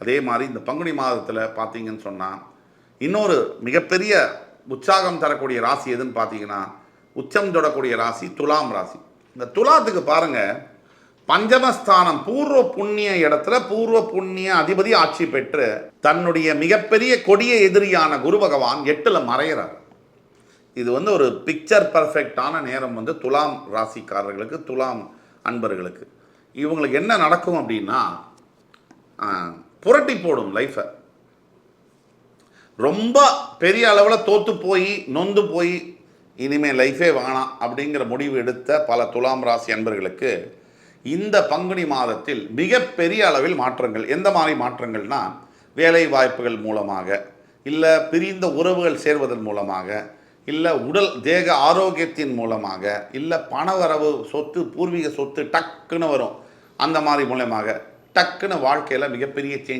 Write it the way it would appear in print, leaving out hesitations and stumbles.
அதே மாதிரி இந்த பங்குனி மாதத்தில் பார்த்தீங்கன்னு சொன்னால் இன்னொரு மிகப்பெரிய உற்சாகம் தரக்கூடிய ராசி எதுன்னு பார்த்தீங்கன்னா, உச்சம் தொடக்கூடிய ராசி துலாம் ராசி. இந்த துலாத்துக்கு பாருங்கள், பஞ்சமஸ்தானம் பூர்வ புண்ணிய இடத்துல பூர்வ புண்ணிய அதிபதி ஆட்சி பெற்று தன்னுடைய மிகப்பெரிய கொடிய எதிரியான குரு பகவான் 8ல் மறைகிறார். இது ஒரு பிக்சர் பர்ஃபெக்டான நேரம் துலாம் ராசிக்காரர்களுக்கு, துலாம் அன்பர்களுக்கு. இவங்களுக்கு என்ன நடக்கும் அப்படின்னா, புரட்டி போடும் லைஃப்பை. ரொம்ப பெரிய அளவில் தோற்று போய் நொந்து போய் இனிமேல் லைஃபே வேணாம் அப்படிங்கிற முடிவு எடுத்த பல துலாம் ராசி அன்பர்களுக்கு இந்த பங்குனி மாதத்தில் மிகப்பெரிய அளவில் மாற்றங்கள். எந்த மாதிரி மாற்றங்கள்னா, வேலை வாய்ப்புகள் மூலமாக, இல்லை பிரிந்த உறவுகள் சேர்வதன் மூலமாக, இல்லை உடல் தேக ஆரோக்கியத்தின் மூலமாக, இல்லை பணவரவு, சொத்து, பூர்வீக சொத்து டக்குன்னு வரும். அந்த மாதிரி மூலமாக டக்குன்னு வாழ்க்கையில் மிகப்பெரிய சேஞ்ச்